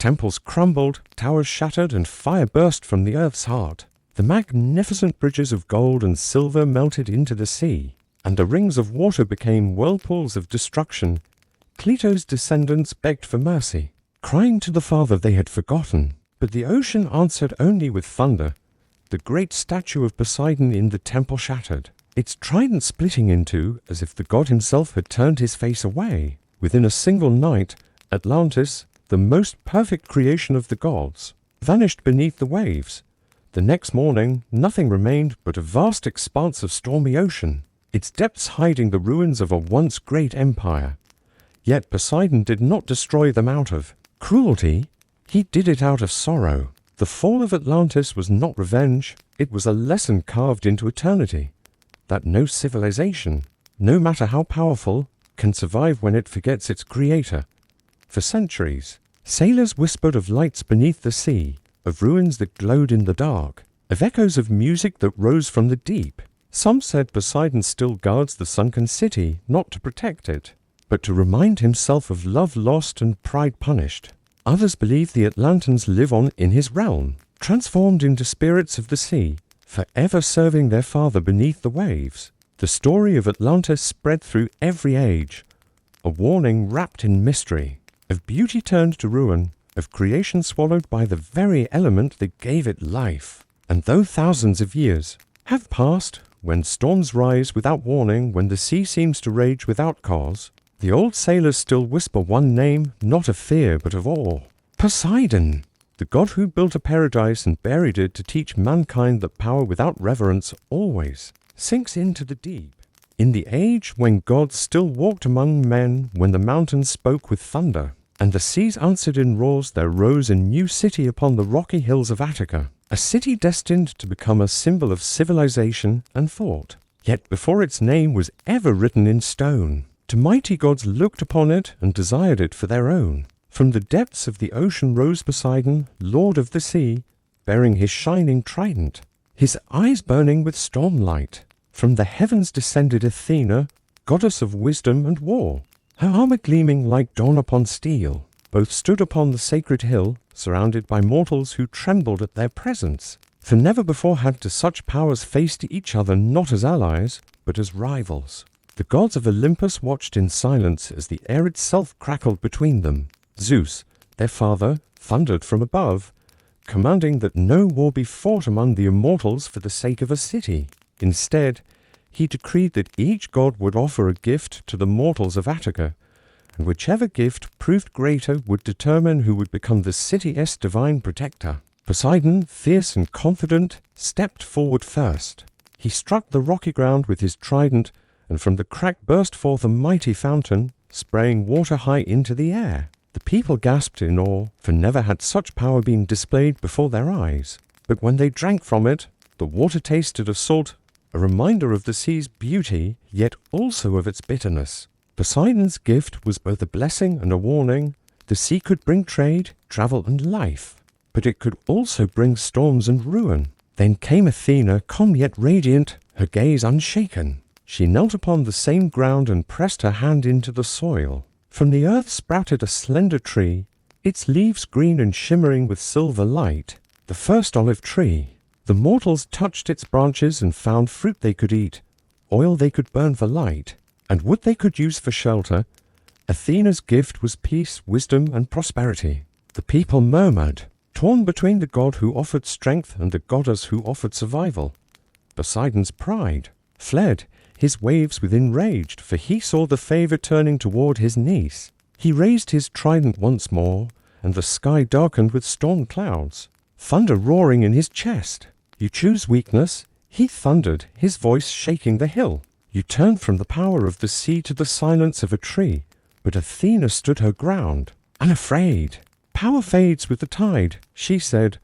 Temples crumbled, towers shattered, and fire burst from the earth's heart. The magnificent bridges of gold and silver melted into the sea, and the rings of water became whirlpools of destruction. Cleto's descendants begged for mercy, crying to the father they had forgotten. But the ocean answered only with thunder. The great statue of Poseidon in the temple shattered, its trident splitting in two as if the god himself had turned his face away. Within a single night, Atlantis, the most perfect creation of the gods, vanished beneath the waves. The next morning, nothing remained but a vast expanse of stormy ocean, its depths hiding the ruins of a once great empire. Yet Poseidon did not destroy them out of cruelty. He did it out of sorrow. The fall of Atlantis was not revenge. It was a lesson carved into eternity, that no civilization, no matter how powerful, can survive when it forgets its creator. For centuries, sailors whispered of lights beneath the sea, of ruins that glowed in the dark, of echoes of music that rose from the deep. Some said Poseidon still guards the sunken city, not to protect it, but to remind himself of love lost and pride punished. Others believe the Atlantans live on in his realm, transformed into spirits of the sea, forever serving their father beneath the waves. The story of Atlantis spread through every age, a warning wrapped in mystery, of beauty turned to ruin, of creation swallowed by the very element that gave it life. And though thousands of years have passed, when storms rise without warning, when the sea seems to rage without cause, the old sailors still whisper one name, not of fear but of awe. Poseidon, the god who built a paradise and buried it to teach mankind that power without reverence always sinks into the deep. In the age when gods still walked among men, when the mountains spoke with thunder, and the seas answered in roars, there rose a new city upon the rocky hills of Attica, a city destined to become a symbol of civilization and thought. Yet before its name was ever written in stone, the mighty gods looked upon it and desired it for their own. From the depths of the ocean rose Poseidon, lord of the sea, bearing his shining trident, his eyes burning with storm light. From the heavens descended Athena, goddess of wisdom and war, her armor gleaming like dawn upon steel. Both stood upon the sacred hill, surrounded by mortals who trembled at their presence. for never before had such powers faced each other not as allies, but as rivals. The gods of Olympus watched in silence as the air itself crackled between them. Zeus, their father, thundered from above, commanding that no war be fought among the immortals for the sake of a city. Instead, he decreed that each god would offer a gift to the mortals of Attica, and whichever gift proved greater would determine who would become the city's divine protector. Poseidon, fierce and confident, stepped forward first. He struck the rocky ground with his trident, and from the crack burst forth a mighty fountain, spraying water high into the air. The people gasped in awe, for never had such power been displayed before their eyes. But when they drank from it, the water tasted of salt, a reminder of the sea's beauty, yet also of its bitterness. Poseidon's gift was both a blessing and a warning. The sea could bring trade, travel, and life, but it could also bring storms and ruin. Then came Athena, calm yet radiant, her gaze unshaken. She knelt upon the same ground and pressed her hand into the soil. From the earth sprouted a slender tree, its leaves green and shimmering with silver light, the first olive tree. The mortals touched its branches and found fruit they could eat, oil they could burn for light, and wood they could use for shelter. Athena's gift was peace, wisdom, and prosperity. The people murmured, torn between the god who offered strength and the goddess who offered survival. Poseidon's pride fled, his waves within raged, for he saw the favor turning toward his niece. He raised his trident once more, and the sky darkened with storm clouds, thunder roaring in his chest. You choose weakness, he thundered, his voice shaking the hill. You turn from the power of the sea to the silence of a tree, but Athena stood her ground, unafraid. Power fades with the tide, she said,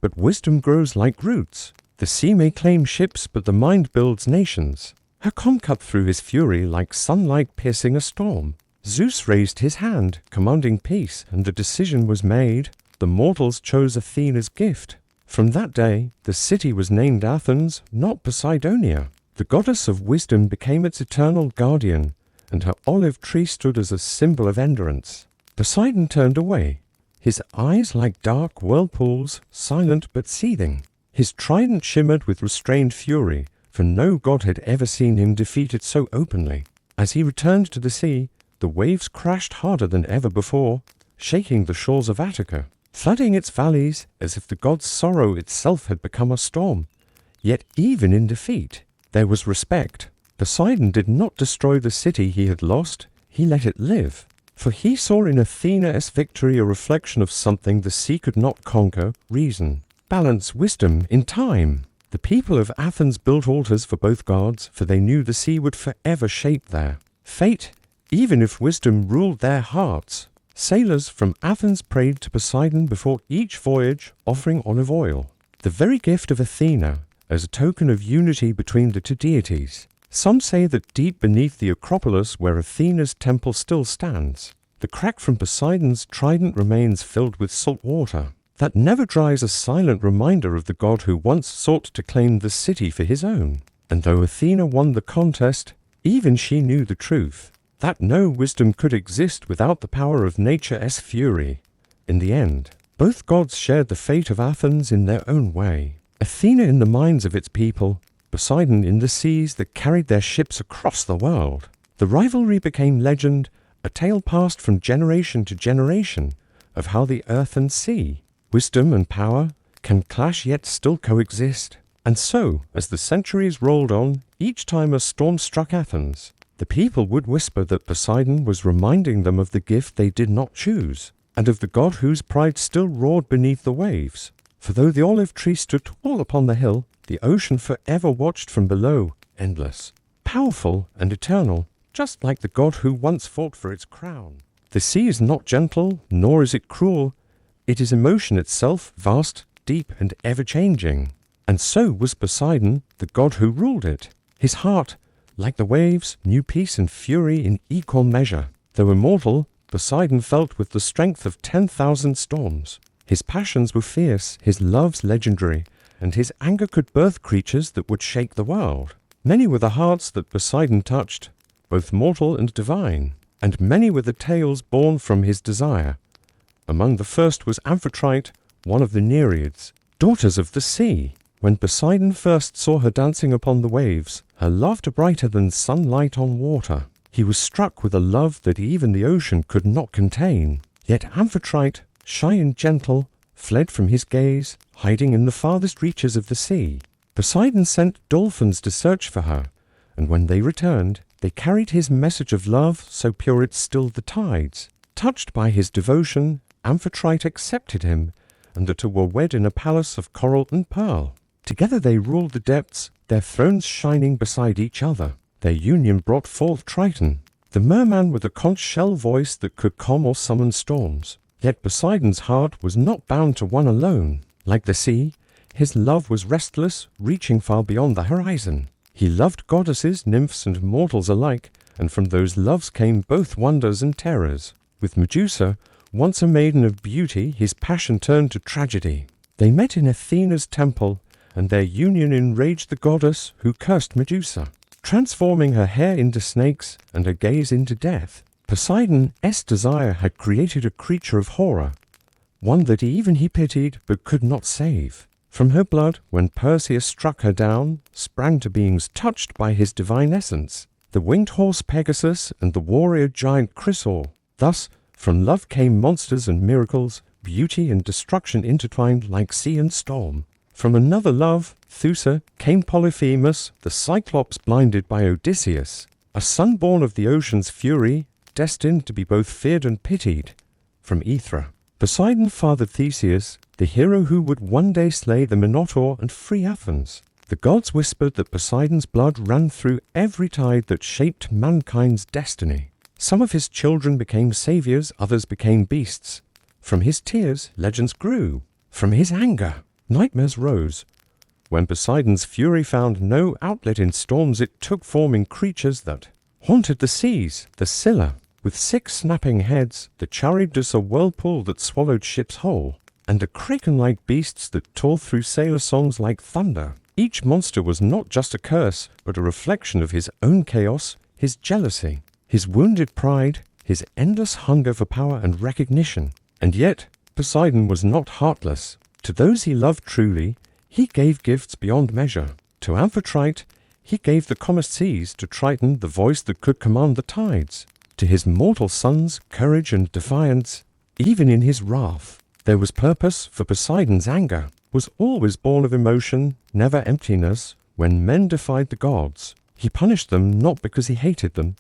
but wisdom grows like roots. The sea may claim ships, but the mind builds nations. Her calm cut through his fury like sunlight piercing a storm. Zeus raised his hand, commanding peace, and the decision was made. The mortals chose Athena's gift. From that day, the city was named Athens, not Poseidonia. The goddess of wisdom became its eternal guardian, and her olive tree stood as a symbol of endurance. Poseidon turned away, his eyes like dark whirlpools, silent but seething. His trident shimmered with restrained fury, for no god had ever seen him defeated so openly. As he returned to the sea, the waves crashed harder than ever before, shaking the shores of Attica, flooding its valleys as if the god's sorrow itself had become a storm. Yet even in defeat, there was respect. Poseidon did not destroy the city he had lost, he let it live. For he saw in Athena's victory a reflection of something the sea could not conquer, reason, balance, wisdom in time. The people of Athens built altars for both gods, for they knew the sea would forever shape their fate, even if wisdom ruled their hearts. Sailors from Athens prayed to Poseidon before each voyage, offering olive oil, the very gift of Athena, as a token of unity between the two deities. Some say that deep beneath the Acropolis where Athena's temple still stands, the crack from Poseidon's trident remains filled with salt water that never dries, a silent reminder of the god who once sought to claim the city for his own. And though Athena won the contest, even she knew the truth, that no wisdom could exist without the power of nature's fury. In the end, both gods shared the fate of Athens in their own way. Athena in the minds of its people, Poseidon in the seas that carried their ships across the world. The rivalry became legend, a tale passed from generation to generation of how the earth and sea, wisdom and power, can clash yet still coexist. And so, as the centuries rolled on, each time a storm struck Athens, the people would whisper that Poseidon was reminding them of the gift they did not choose, and of the god whose pride still roared beneath the waves. For though the olive tree stood tall upon the hill, the ocean forever watched from below, endless, powerful and eternal, just like the god who once fought for its crown. The sea is not gentle, nor is it cruel. It is emotion itself, vast, deep, and ever-changing. And so was Poseidon, the god who ruled it. His heart, like the waves, knew peace and fury in equal measure. Though immortal, Poseidon felt with the strength of 10,000 storms. His passions were fierce, his loves legendary, and his anger could birth creatures that would shake the world. Many were the hearts that Poseidon touched, both mortal and divine, and many were the tales born from his desire. Among the first was Amphitrite, one of the Nereids, daughters of the sea. When Poseidon first saw her dancing upon the waves, her laughter brighter than sunlight on water, he was struck with a love that even the ocean could not contain. Yet Amphitrite, shy and gentle, fled from his gaze, hiding in the farthest reaches of the sea. Poseidon sent dolphins to search for her, and when they returned, they carried his message of love so pure it stilled the tides. Touched by his devotion, Amphitrite accepted him, and the two were wed in a palace of coral and pearl. Together they ruled the depths, their thrones shining beside each other. Their union brought forth Triton, the merman with a conch shell voice that could calm or summon storms. Yet Poseidon's heart was not bound to one alone. Like the sea, his love was restless, reaching far beyond the horizon. He loved goddesses, nymphs, and mortals alike, and from those loves came both wonders and terrors. With Medusa, once a maiden of beauty, his passion turned to tragedy. They met in Athena's temple, and their union enraged the goddess who cursed Medusa, transforming her hair into snakes and her gaze into death. Poseidon's desire had created a creature of horror, one that even he pitied but could not save. From her blood, when Perseus struck her down, sprang to beings touched by his divine essence, the winged horse Pegasus and the warrior giant Chrysaor. Thus, from love came monsters and miracles, beauty and destruction intertwined like sea and storm. From another love, Theusa, came Polyphemus, the Cyclops blinded by Odysseus, a son born of the ocean's fury, destined to be both feared and pitied. From Aethra, Poseidon fathered Theseus, the hero who would one day slay the Minotaur and free Athens. The gods whispered that Poseidon's blood ran through every tide that shaped mankind's destiny. Some of his children became saviors, others became beasts. From his tears, legends grew. From his anger, nightmares rose. When Poseidon's fury found no outlet in storms, it took form in creatures that haunted the seas, the Scylla, with 6 snapping heads, the Charybdis, a whirlpool that swallowed ships whole, and the kraken-like beasts that tore through sailor songs like thunder. Each monster was not just a curse, but a reflection of his own chaos, his jealousy, his wounded pride, his endless hunger for power and recognition. And yet, Poseidon was not heartless. To those he loved truly, he gave gifts beyond measure. To Amphitrite, he gave the calmest seas, to Triton the voice that could command the tides. To his mortal sons, courage and defiance. Even in his wrath, there was purpose, for Poseidon's anger was always born of emotion, never emptiness. When men defied the gods, he punished them not because he hated them,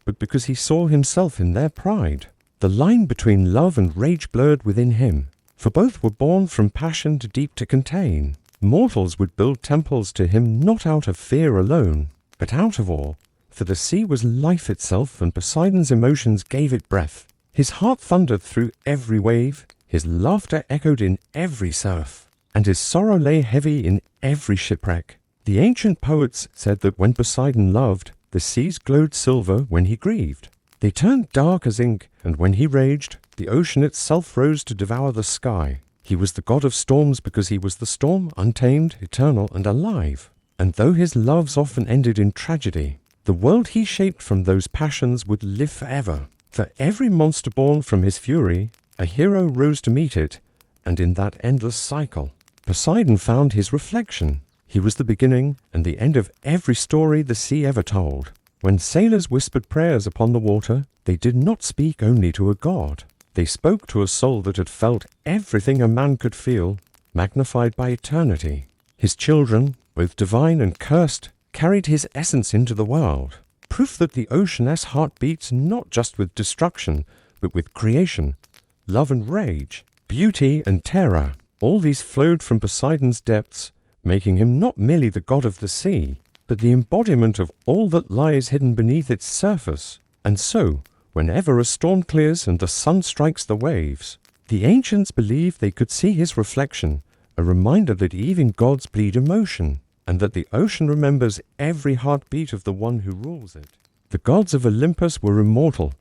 but because he saw himself in their pride. The line between love and rage blurred within him, for both were born from passion too deep to contain. Mortals would build temples to him not out of fear alone, but out of awe, for the sea was life itself, and Poseidon's emotions gave it breath. His heart thundered through every wave, his laughter echoed in every surf, and his sorrow lay heavy in every shipwreck. The ancient poets said that when Poseidon loved, the seas glowed silver. When he grieved, they turned dark as ink, and when he raged, the ocean itself rose to devour the sky. He was the god of storms because he was the storm, untamed, eternal, and alive. And though his loves often ended in tragedy, the world he shaped from those passions would live forever. For every monster born from his fury, a hero rose to meet it, and in that endless cycle, Poseidon found his reflection. He was the beginning and the end of every story the sea ever told. When sailors whispered prayers upon the water, they did not speak only to a god. They spoke to a soul that had felt everything a man could feel, magnified by eternity. His children, both divine and cursed, carried his essence into the world. Proof that the ocean's heart beats not just with destruction, but with creation, love and rage, beauty and terror. All these flowed from Poseidon's depths, making him not merely the god of the sea, but the embodiment of all that lies hidden beneath its surface. And so, whenever a storm clears and the sun strikes the waves, the ancients believed they could see his reflection, a reminder that even gods bleed emotion, and that the ocean remembers every heartbeat of the one who rules it. The gods of Olympus were immortal,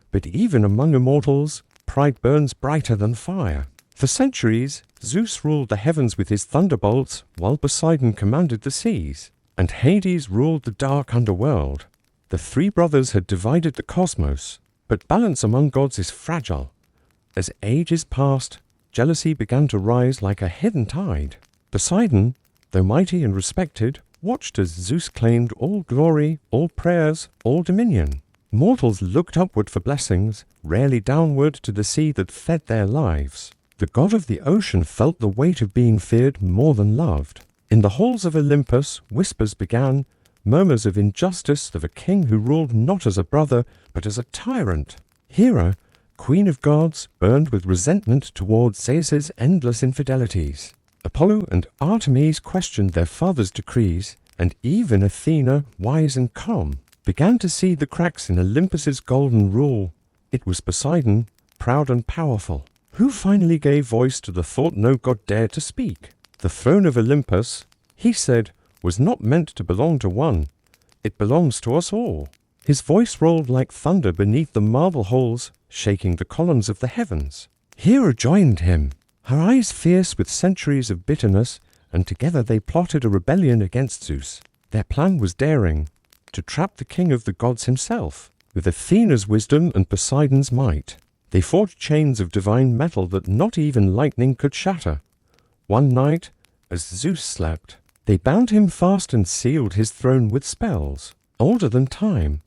but even among immortals, pride burns brighter than fire. For centuries, Zeus ruled the heavens with his thunderbolts, while Poseidon commanded the seas, and Hades ruled the dark underworld. The three brothers had divided the cosmos, but balance among gods is fragile. As ages passed, jealousy began to rise like a hidden tide. Poseidon, though mighty and respected, watched as Zeus claimed all glory, all prayers, all dominion. Mortals looked upward for blessings, rarely downward to the sea that fed their lives. The god of the ocean felt the weight of being feared more than loved. In the halls of Olympus, whispers began, murmurs of injustice of a king who ruled not as a brother, but as a tyrant. Hera, queen of gods, burned with resentment towards Zeus's endless infidelities. Apollo and Artemis questioned their father's decrees, and even Athena, wise and calm, began to see the cracks in Olympus's golden rule. It was Poseidon, proud and powerful, who finally gave voice to the thought no god dared to speak. The throne of Olympus, he said, was not meant to belong to one. It belongs to us all. His voice rolled like thunder beneath the marble halls, shaking the columns of the heavens. Hera joined him, her eyes fierce with centuries of bitterness, and together they plotted a rebellion against Zeus. Their plan was daring, to trap the king of the gods himself. With Athena's wisdom and Poseidon's might, they forged chains of divine metal that not even lightning could shatter. One night, as Zeus slept, they bound him fast and sealed his throne with spells, older than time.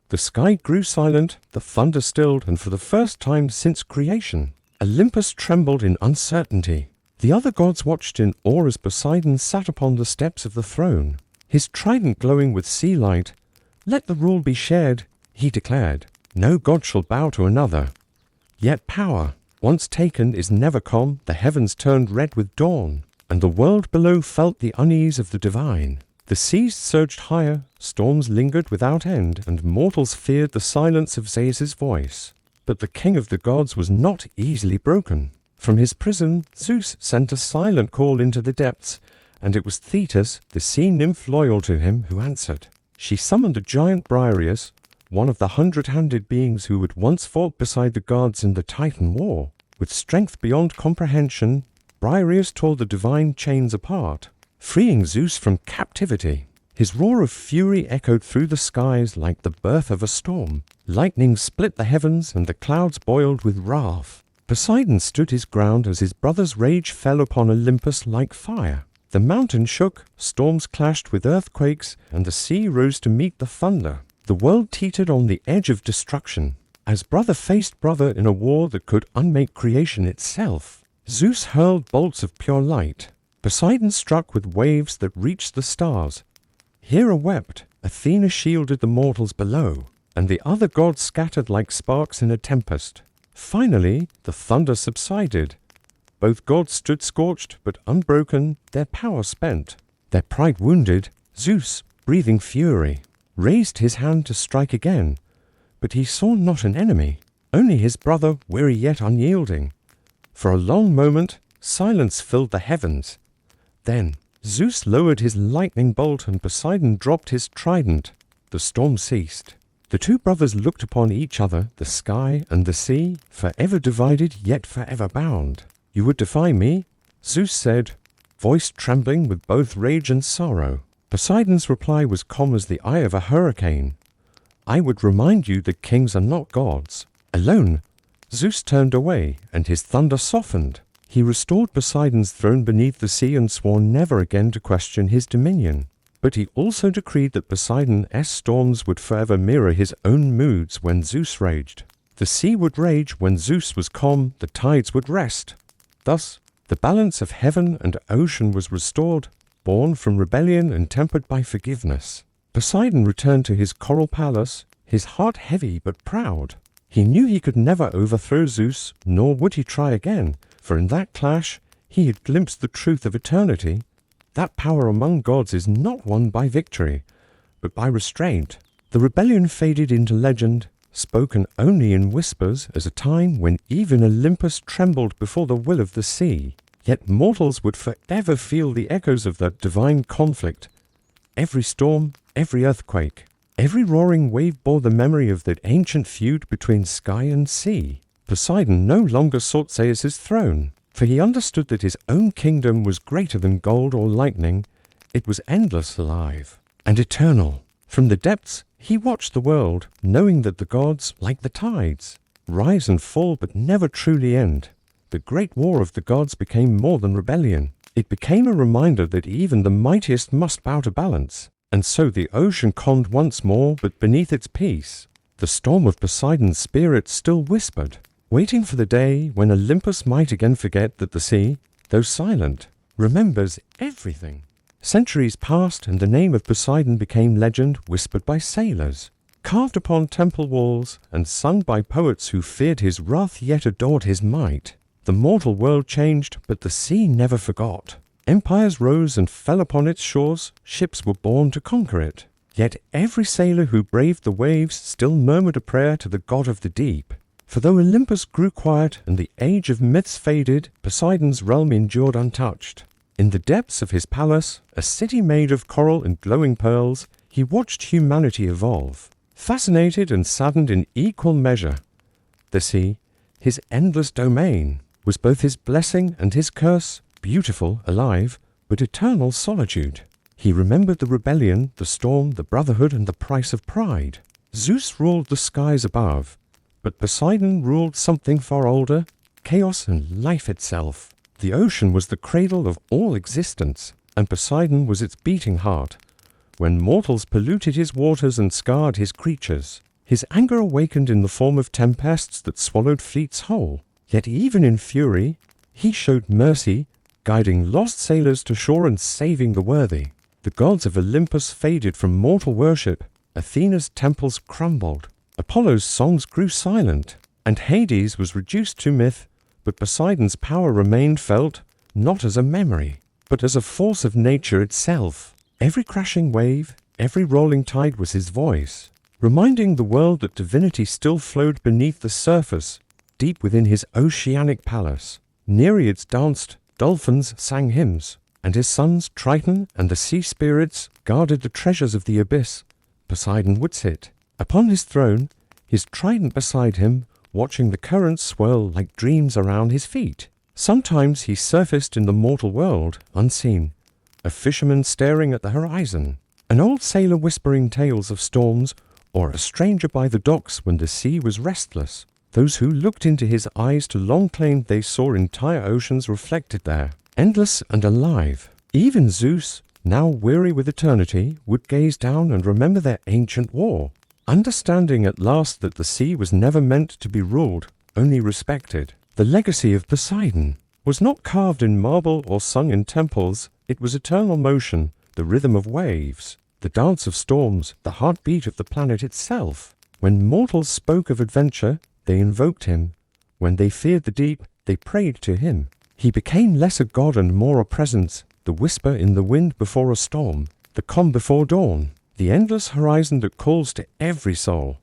The sky grew silent, the thunder stilled, and for the first time since creation, Olympus trembled in uncertainty. The other gods watched in awe as Poseidon sat upon the steps of the throne, his trident glowing with sea light. "Let the rule be shared," he declared. "No god shall bow to another." Yet power, once taken, is never calm. The heavens turned red with dawn, and the world below felt the unease of the divine. The seas surged higher, storms lingered without end, and mortals feared the silence of Zeus's voice. But the king of the gods was not easily broken. From his prison, Zeus sent a silent call into the depths, and it was Thetis, the sea nymph loyal to him, who answered. She summoned the giant Briareus, one of the 100-handed beings who had once fought beside the gods in the Titan War. With strength beyond comprehension, Briareus tore the divine chains apart, freeing Zeus from captivity. His roar of fury echoed through the skies like the birth of a storm. Lightning split the heavens, and the clouds boiled with wrath. Poseidon stood his ground as his brother's rage fell upon Olympus like fire. The mountain shook, storms clashed with earthquakes, and the sea rose to meet the thunder. The world teetered on the edge of destruction, as brother faced brother in a war that could unmake creation itself. Zeus hurled bolts of pure light. Poseidon struck with waves that reached the stars. Hera wept. Athena shielded the mortals below, and the other gods scattered like sparks in a tempest. Finally, the thunder subsided. Both gods stood scorched but unbroken, their power spent. Their pride wounded, Zeus, breathing fury, raised his hand to strike again. But he saw not an enemy, only his brother, weary yet unyielding. For a long moment, silence filled the heavens. Then Zeus lowered his lightning bolt and Poseidon dropped his trident. The storm ceased. The two brothers looked upon each other, the sky and the sea, forever divided yet forever bound. "You would defy me?" Zeus said, voice trembling with both rage and sorrow. Poseidon's reply was calm as the eye of a hurricane. "I would remind you that kings are not gods." Alone, Zeus turned away, and his thunder softened. He restored Poseidon's throne beneath the sea and swore never again to question his dominion. But he also decreed that Poseidon's storms would forever mirror his own moods when Zeus raged. The sea would rage when Zeus was calm, the tides would rest. Thus, the balance of heaven and ocean was restored, born from rebellion and tempered by forgiveness. Poseidon returned to his coral palace, his heart heavy but proud. He knew he could never overthrow Zeus, nor would he try again, for in that clash he had glimpsed the truth of eternity. That power among gods is not won by victory, but by restraint. The rebellion faded into legend, spoken only in whispers, as a time when even Olympus trembled before the will of the sea. Yet mortals would forever feel the echoes of that divine conflict. Every storm, every earthquake, every roaring wave bore the memory of that ancient feud between sky and sea. Poseidon no longer sought Zeus's throne, for he understood that his own kingdom was greater than gold or lightning. It was endless alive and eternal. From the depths, he watched the world, knowing that the gods, like the tides, rise and fall but never truly end. The great war of the gods became more than rebellion. It became a reminder that even the mightiest must bow to balance, and so the ocean conned once more, but beneath its peace, the storm of Poseidon's spirit still whispered, waiting for the day when Olympus might again forget that the sea, though silent, remembers everything. Centuries passed, and the name of Poseidon became legend whispered by sailors, carved upon temple walls, and sung by poets who feared his wrath yet adored his might. The mortal world changed, but the sea never forgot. Empires rose and fell upon its shores, ships were born to conquer it. Yet every sailor who braved the waves still murmured a prayer to the god of the deep. For though Olympus grew quiet and the age of myths faded, Poseidon's realm endured untouched. In the depths of his palace, a city made of coral and glowing pearls, he watched humanity evolve, fascinated and saddened in equal measure. The sea, his endless domain, was both his blessing and his curse, beautiful, alive, but eternal solitude. He remembered the rebellion, the storm, the brotherhood, and the price of pride. Zeus ruled the skies above, but Poseidon ruled something far older, chaos and life itself. The ocean was the cradle of all existence, and Poseidon was its beating heart. When mortals polluted his waters and scarred his creatures, his anger awakened in the form of tempests that swallowed fleets whole. Yet even in fury, he showed mercy, guiding lost sailors to shore and saving the worthy. The gods of Olympus faded from mortal worship, Athena's temples crumbled, Apollo's songs grew silent, and Hades was reduced to myth, but Poseidon's power remained felt, not as a memory, but as a force of nature itself. Every crashing wave, every rolling tide was his voice, reminding the world that divinity still flowed beneath the surface, deep within his oceanic palace. Nereids danced, dolphins sang hymns, and his sons, Triton and the sea spirits, guarded the treasures of the abyss. Poseidon would sit upon his throne, his trident beside him, watching the currents swirl like dreams around his feet. Sometimes he surfaced in the mortal world, unseen, a fisherman staring at the horizon, an old sailor whispering tales of storms, or a stranger by the docks when the sea was restless. Those who looked into his eyes too long claimed they saw entire oceans reflected there, endless and alive. Even Zeus, now weary with eternity, would gaze down and remember their ancient war, understanding at last that the sea was never meant to be ruled, only respected. The legacy of Poseidon was not carved in marble or sung in temples. It was eternal motion, the rhythm of waves, the dance of storms, the heartbeat of the planet itself. When mortals spoke of adventure, they invoked him. When they feared the deep, they prayed to him. He became less a god and more a presence, the whisper in the wind before a storm, the calm before dawn, the endless horizon that calls to every soul.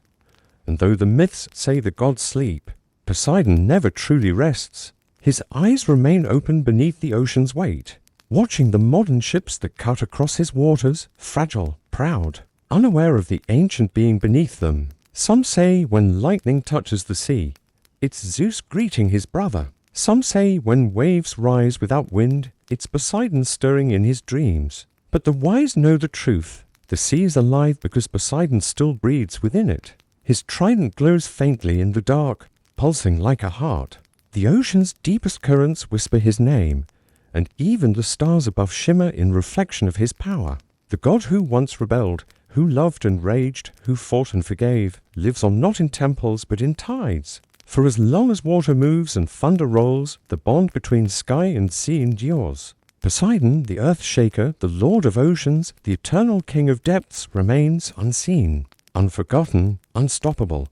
And though the myths say the gods sleep, Poseidon never truly rests. His eyes remain open beneath the ocean's weight, watching the modern ships that cut across his waters, fragile, proud, unaware of the ancient being beneath them. Some say when lightning touches the sea, it's Zeus greeting his brother. Some say when waves rise without wind, it's Poseidon stirring in his dreams. But the wise know the truth. The sea is alive because Poseidon still breathes within it. His trident glows faintly in the dark, pulsing like a heart. The ocean's deepest currents whisper his name, and even the stars above shimmer in reflection of his power. The god who once rebelled, who loved and raged, who fought and forgave, lives on not in temples but in tides. For as long as water moves and thunder rolls, the bond between sky and sea endures. Poseidon, the earth shaker, the lord of oceans, the eternal king of depths, remains unseen, unforgotten, unstoppable.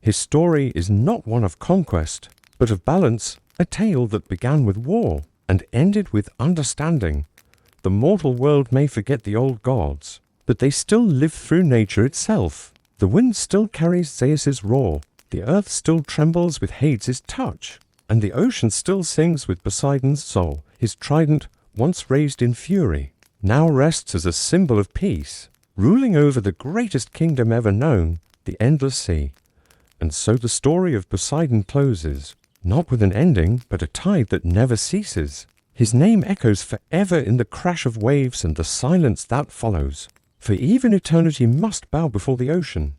His story is not one of conquest, but of balance, a tale that began with war and ended with understanding. The mortal world may forget the old gods, but they still live through nature itself. The wind still carries Zeus's roar, the earth still trembles with Hades' touch, and the ocean still sings with Poseidon's soul. His trident, once raised in fury, now rests as a symbol of peace, ruling over the greatest kingdom ever known, the endless sea. And so the story of Poseidon closes, not with an ending, but a tide that never ceases. His name echoes forever in the crash of waves and the silence that follows. For even eternity must bow before the ocean.